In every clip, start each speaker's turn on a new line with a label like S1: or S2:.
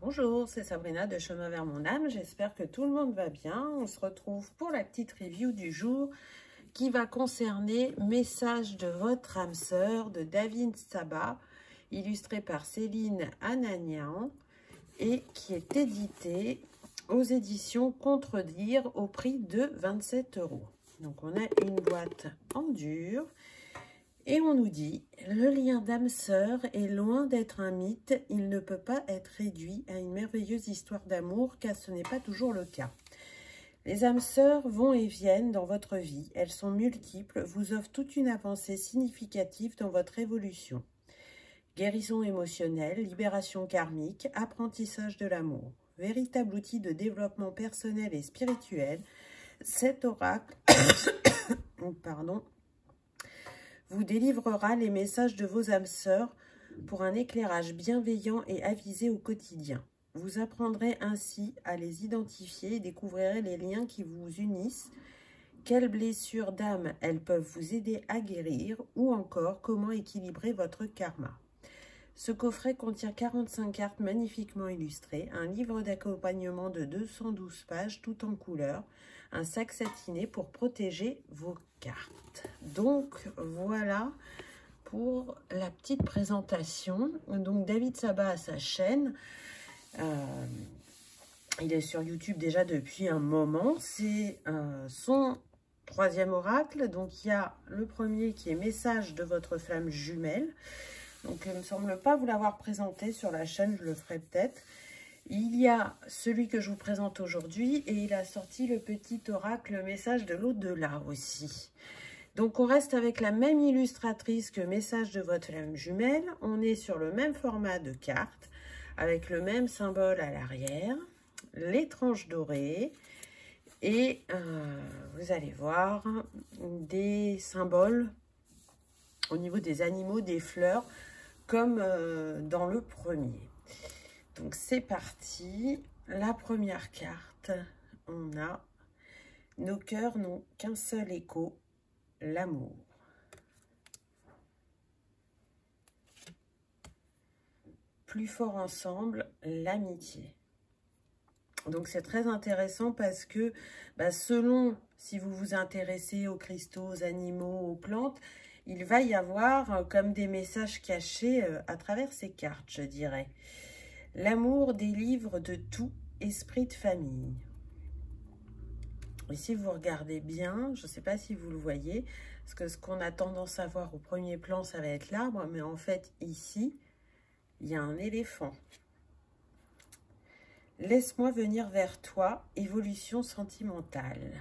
S1: Bonjour, c'est Sabrina de Chemin vers mon âme. J'espère que tout le monde va bien. On se retrouve pour la petite review du jour qui va concerner Message de votre âme sœur de David Saba, illustré par Céline Ananian et qui est édité aux éditions Contredire au prix de 27 €. Donc on a une boîte en dur. Et on nous dit, le lien d'âme-sœur est loin d'être un mythe, il ne peut pas être réduit à une merveilleuse histoire d'amour, car ce n'est pas toujours le cas. Les âmes-sœurs vont et viennent dans votre vie, elles sont multiples, vous offrent toute une avancée significative dans votre évolution. Guérison émotionnelle, libération karmique, apprentissage de l'amour. Véritable outil de développement personnel et spirituel, cet oracle, pardon, vous délivrera les messages de vos âmes sœurs pour un éclairage bienveillant et avisé au quotidien. Vous apprendrez ainsi à les identifier et découvrirez les liens qui vous unissent, quelles blessures d'âme elles peuvent vous aider à guérir ou encore comment équilibrer votre karma. Ce coffret contient 45 cartes magnifiquement illustrées, un livre d'accompagnement de 212 pages tout en couleur, un sac satiné pour protéger vos cartes. Donc voilà pour la petite présentation. Donc David Saba a sa chaîne. Il est sur YouTube déjà depuis un moment. C'est son troisième oracle. Donc il y a le premier qui est Message de votre flamme jumelle. Donc il ne me semble pas vous l'avoir présenté sur la chaîne, je le ferai peut-être. Il y a celui que je vous présente aujourd'hui et il a sorti le petit oracle Message de l'au-delà aussi. Donc on reste avec la même illustratrice que Message de votre flamme jumelle. On est sur le même format de carte avec le même symbole à l'arrière, les tranches dorées et vous allez voir des symboles au niveau des animaux, des fleurs, comme dans le premier. Donc c'est parti. La première carte, on a « Nos cœurs n'ont qu'un seul écho, l'amour ». Plus fort ensemble, l'amitié. Donc c'est très intéressant parce que selon si vous vous intéressez aux cristaux, aux animaux, aux plantes, il va y avoir comme des messages cachés à travers ces cartes, je dirais. L'amour délivre de tout esprit de famille. Et si vous regardez bien, je ne sais pas si vous le voyez, parce que ce qu'on a tendance à voir au premier plan, ça va être l'arbre, mais en fait, ici, il y a un éléphant. Laisse-moi venir vers toi, évolution sentimentale,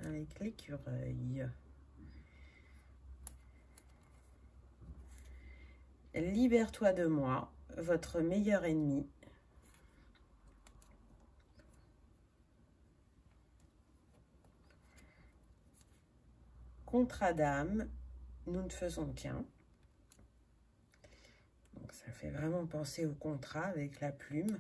S1: avec l'écureuil. Libère-toi de moi, votre meilleur ennemi. Contrat d'âme, nous ne faisons qu'un. Donc ça fait vraiment penser au contrat avec la plume,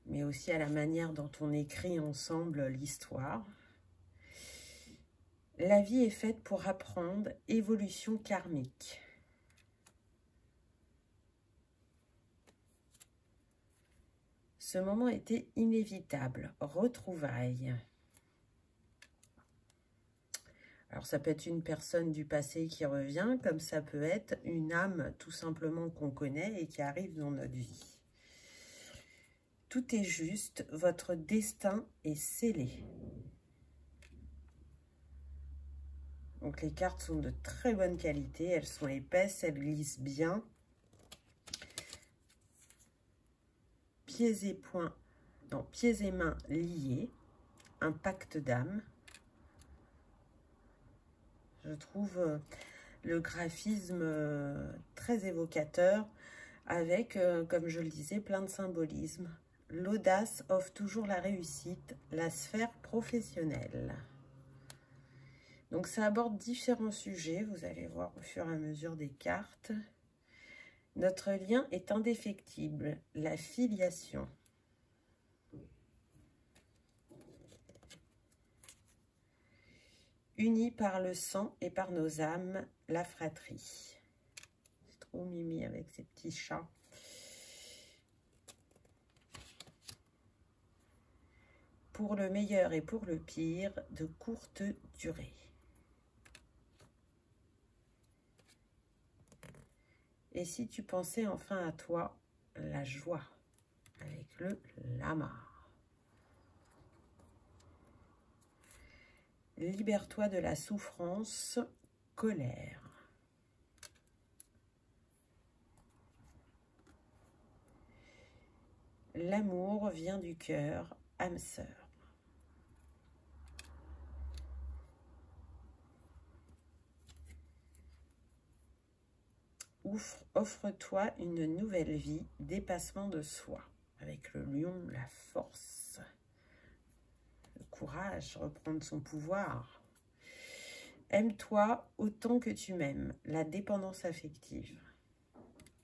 S1: mais aussi à la manière dont on écrit ensemble l'histoire. La vie est faite pour apprendre, évolution karmique. Ce moment était inévitable, retrouvailles. Alors ça peut être une personne du passé qui revient, comme ça peut être une âme tout simplement qu'on connaît et qui arrive dans notre vie. Tout est juste, votre destin est scellé. Donc les cartes sont de très bonne qualité, elles sont épaisses, elles glissent bien. Pieds et mains liés, un pacte d'âme. Je trouve le graphisme très évocateur avec, comme je le disais, plein de symbolisme. L'audace offre toujours la réussite, la sphère professionnelle. Donc ça aborde différents sujets, vous allez voir au fur et à mesure des cartes. Notre lien est indéfectible, la filiation. Unis par le sang et par nos âmes, la fratrie. C'est trop mimi avec ces petits chats. pour le meilleur et pour le pire, de courte durée. Et si tu pensais enfin à toi, la joie, avec le lama. Libère-toi de la souffrance, colère. L'amour vient du cœur, âme sœur. Offre-toi une nouvelle vie, dépassement de soi. Avec le lion, la force. Le courage, reprendre son pouvoir. Aime-toi autant que tu m'aimes, la dépendance affective.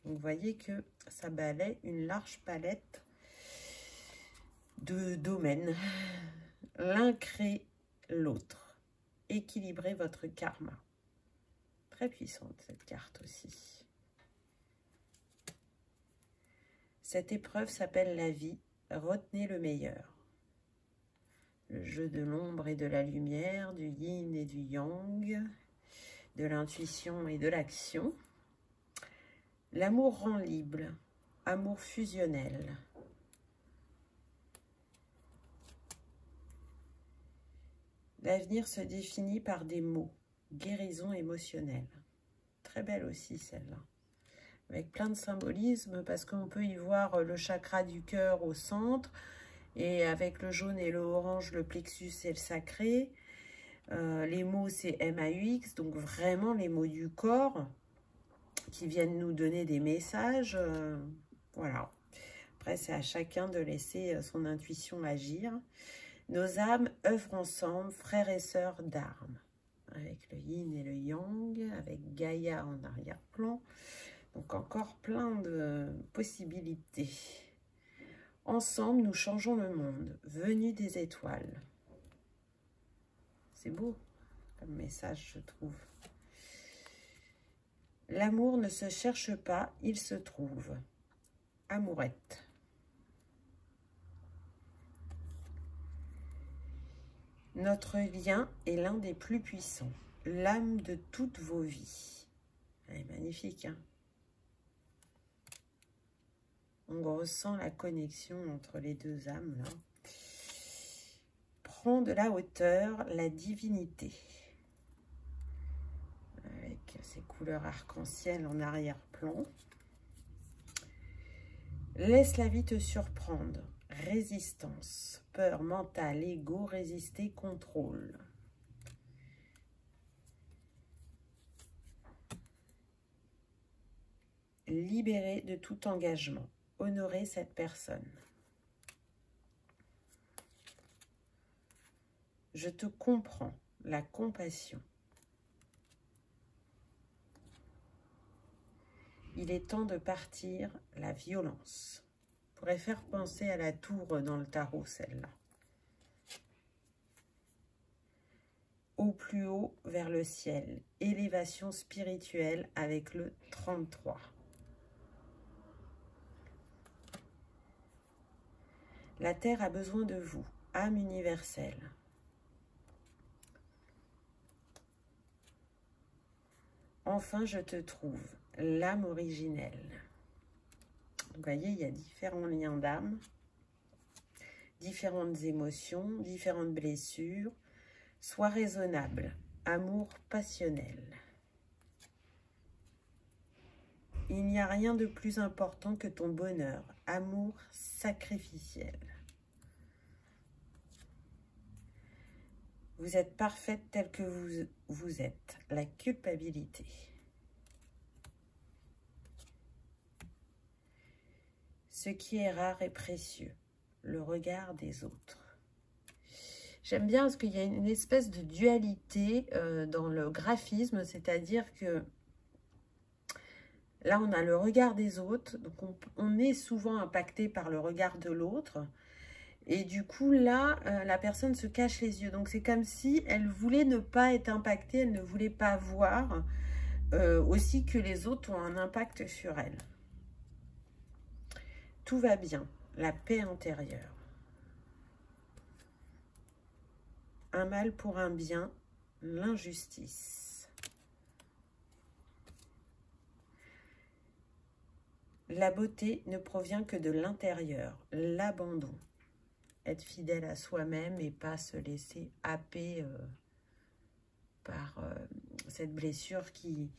S1: Vous voyez que ça balaie une large palette de domaines. L'un crée l'autre. Équilibrez votre karma. Très puissante cette carte aussi. Cette épreuve s'appelle la vie. Retenez le meilleur. Le jeu de l'ombre et de la lumière, du yin et du yang, de l'intuition et de l'action. L'amour rend libre. Amour fusionnel. L'avenir se définit par des mots. Guérison émotionnelle. Très belle aussi celle-là. Avec plein de symbolisme parce qu'on peut y voir le chakra du cœur au centre. Et avec le jaune et le orange, le plexus et le sacré. Les mots c'est MAUX. Donc vraiment les mots du corps qui viennent nous donner des messages. Voilà. Après c'est à chacun de laisser son intuition agir. Nos âmes œuvrent ensemble, frères et sœurs d'armes. Avec le yin et le yang, avec Gaïa en arrière-plan. Donc encore plein de possibilités. Ensemble, nous changeons le monde, venus des étoiles. C'est beau comme message, je trouve. L'amour ne se cherche pas, il se trouve. Amourette. Notre lien est l'un des plus puissants, l'âme de toutes vos vies. Elle est magnifique, hein? On ressent la connexion entre les deux âmes, là. Prends de la hauteur, la divinité. Avec ses couleurs arc-en-ciel en arrière-plan. Laisse la vie te surprendre. Résistance, peur mentale, ego, résister, contrôle. Libérer de tout engagement. Honorer cette personne. Je te comprends, la compassion. Il est temps de partir, la violence. Pourrait faire penser à la tour dans le tarot, celle-là. Au plus haut vers le ciel, élévation spirituelle avec le 33. La terre a besoin de vous, âme universelle. Enfin, je te trouve, l'âme originelle. Vous voyez, il y a différents liens d'âme, différentes émotions, différentes blessures. Sois raisonnable, amour passionnel. Il n'y a rien de plus important que ton bonheur, amour sacrificiel. Vous êtes parfaite telle que vous êtes, la culpabilité. Ce qui est rare et précieux, le regard des autres. J'aime bien parce qu'il y a une espèce de dualité dans le graphisme, c'est-à-dire que là, on a le regard des autres, donc on est souvent impacté par le regard de l'autre. Et du coup, là, la personne se cache les yeux. Donc, c'est comme si elle voulait ne pas être impactée, elle ne voulait pas voir aussi que les autres ont un impact sur elle. Tout va bien, la paix intérieure. un mal pour un bien, l'injustice. La beauté ne provient que de l'intérieur, l'abandon. Être fidèle à soi-même et pas se laisser happer par cette blessure qui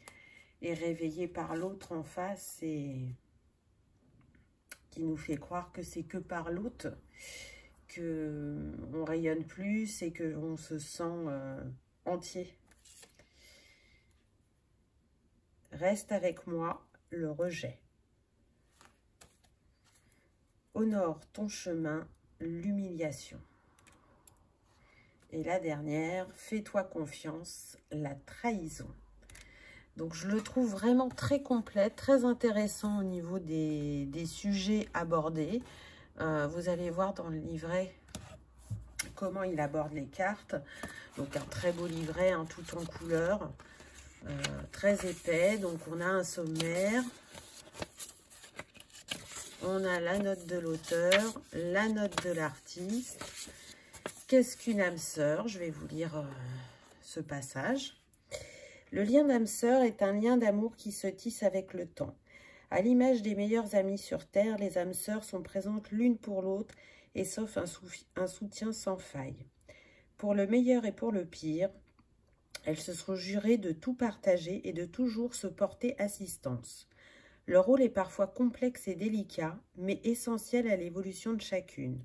S1: est réveillée par l'autre en face et qui nous fait croire que c'est que par l'autre qu'on rayonne plus et qu'on se sent entier. Reste avec moi, le rejet. Honore ton chemin, l'humiliation. Et la dernière, fais-toi confiance, la trahison. Donc je le trouve vraiment très complet, très intéressant au niveau des sujets abordés. Vous allez voir dans le livret comment il aborde les cartes. Donc un très beau livret, hein, tout en couleur, très épais. Donc on a un sommaire. On a la note de l'auteur, la note de l'artiste. Qu'est-ce qu'une âme sœur? Je vais vous lire ce passage. Le lien d'âme sœur est un lien d'amour qui se tisse avec le temps. À l'image des meilleurs amis sur Terre, les âmes sœurs sont présentes l'une pour l'autre et s'offrent un soutien sans faille. Pour le meilleur et pour le pire, elles se sont jurées de tout partager et de toujours se porter assistance. Leur rôle est parfois complexe et délicat, mais essentiel à l'évolution de chacune.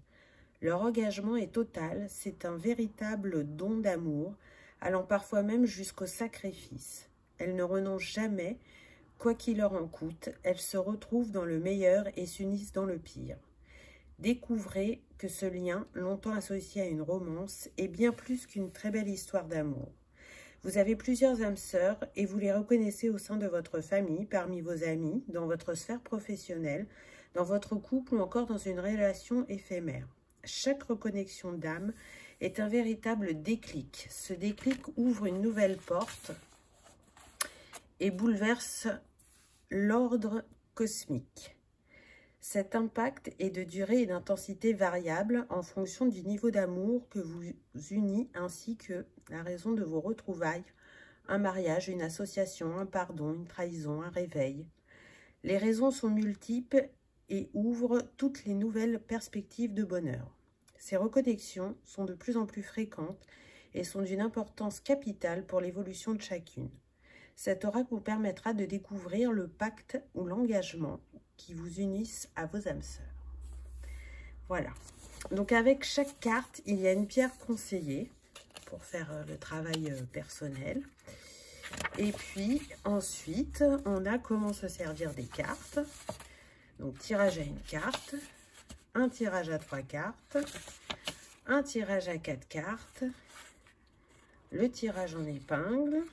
S1: Leur engagement est total, c'est un véritable don d'amour, allant parfois même jusqu'au sacrifice. Elles ne renoncent jamais, quoi qu'il leur en coûte, elles se retrouvent dans le meilleur et s'unissent dans le pire. Découvrez que ce lien, longtemps associé à une romance, est bien plus qu'une très belle histoire d'amour. Vous avez plusieurs âmes sœurs et vous les reconnaissez au sein de votre famille, parmi vos amis, dans votre sphère professionnelle, dans votre couple ou encore dans une relation éphémère. Chaque reconnexion d'âme est un véritable déclic. Ce déclic ouvre une nouvelle porte et bouleverse l'ordre cosmique. Cet impact est de durée et d'intensité variable en fonction du niveau d'amour que vous unit ainsi que la raison de vos retrouvailles, un mariage, une association, un pardon, une trahison, un réveil. Les raisons sont multiples et ouvrent toutes les nouvelles perspectives de bonheur. Ces reconnexions sont de plus en plus fréquentes et sont d'une importance capitale pour l'évolution de chacune. Cet oracle vous permettra de découvrir le pacte ou l'engagement qui vous unissent à vos âmes sœurs. Voilà. Donc avec chaque carte, il y a une pierre conseillée pour faire le travail personnel. Et puis ensuite, on a comment se servir des cartes. Donc tirage à une carte, un tirage à 3 cartes, un tirage à 4 cartes, le tirage en épingle,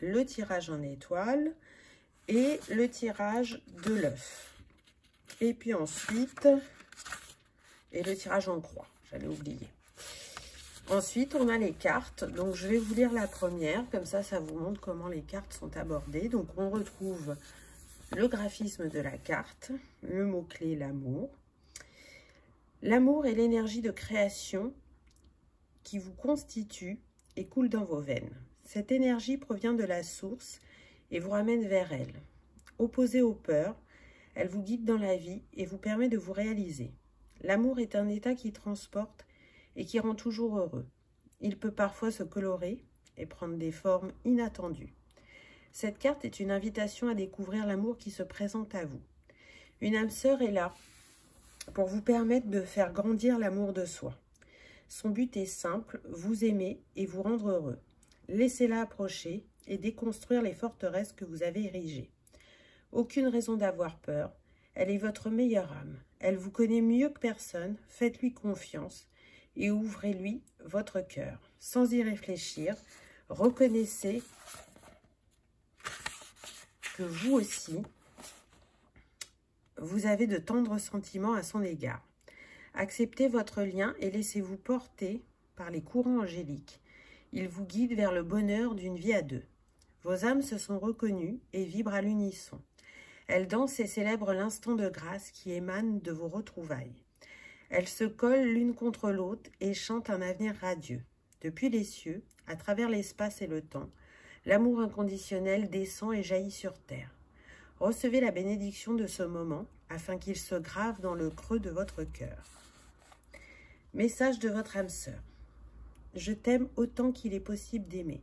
S1: le tirage en étoile et le tirage de l'œuf. Et puis ensuite, et le tirage en croix, j'allais oublier. Ensuite, on a les cartes. Donc, je vais vous lire la première. Comme ça, ça vous montre comment les cartes sont abordées. Donc, on retrouve le graphisme de la carte, le mot-clé, l'amour. L'amour est l'énergie de création qui vous constitue et coule dans vos veines. Cette énergie provient de la source et vous ramène vers elle. Opposée aux peurs, elle vous guide dans la vie et vous permet de vous réaliser. L'amour est un état qui transporte et qui rend toujours heureux. Il peut parfois se colorer et prendre des formes inattendues. Cette carte est une invitation à découvrir l'amour qui se présente à vous. Une âme sœur est là pour vous permettre de faire grandir l'amour de soi. Son but est simple, vous aimer et vous rendre heureux. Laissez-la approcher et déconstruire les forteresses que vous avez érigées. Aucune raison d'avoir peur, elle est votre meilleure âme. Elle vous connaît mieux que personne, faites-lui confiance et ouvrez-lui votre cœur. Sans y réfléchir, reconnaissez que vous aussi, vous avez de tendres sentiments à son égard. Acceptez votre lien et laissez-vous porter par les courants angéliques. Ils vous guident vers le bonheur d'une vie à deux. Vos âmes se sont reconnues et vibrent à l'unisson. Elles dansent et célèbrent l'instant de grâce qui émane de vos retrouvailles. Elles se collent l'une contre l'autre et chantent un avenir radieux. Depuis les cieux, à travers l'espace et le temps, l'amour inconditionnel descend et jaillit sur terre. Recevez la bénédiction de ce moment afin qu'il se grave dans le creux de votre cœur. Message de votre âme sœur. Je t'aime autant qu'il est possible d'aimer.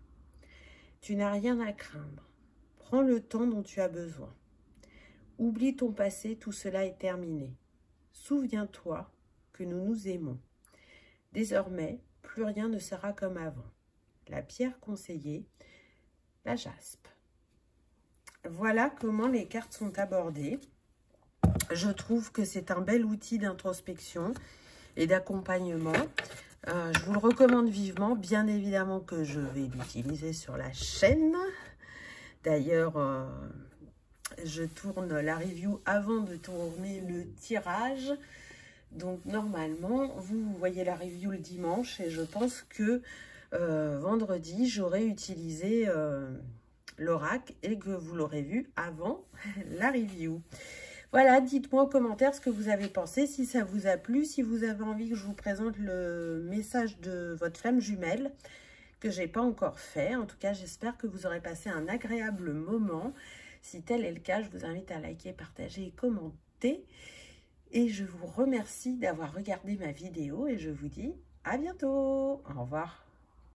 S1: Tu n'as rien à craindre. Prends le temps dont tu as besoin. Oublie ton passé, tout cela est terminé. Souviens-toi que nous nous aimons. Désormais, plus rien ne sera comme avant. La pierre conseillée, la jaspe. Voilà comment les cartes sont abordées. Je trouve que c'est un bel outil d'introspection et d'accompagnement. Je vous le recommande vivement. Bien évidemment que je vais l'utiliser sur la chaîne. D'ailleurs, je tourne la review avant de tourner le tirage. Donc, normalement, vous voyez la review le dimanche. Et je pense que vendredi, j'aurai utilisé l'oracle et que vous l'aurez vu avant la review. Voilà, dites-moi en commentaire ce que vous avez pensé, si ça vous a plu, si vous avez envie que je vous présente le message de votre flamme jumelle, que je n'ai pas encore fait. En tout cas, j'espère que vous aurez passé un agréable moment. Si tel est le cas, je vous invite à liker, partager et commenter. Et je vous remercie d'avoir regardé ma vidéo et je vous dis à bientôt. Au revoir.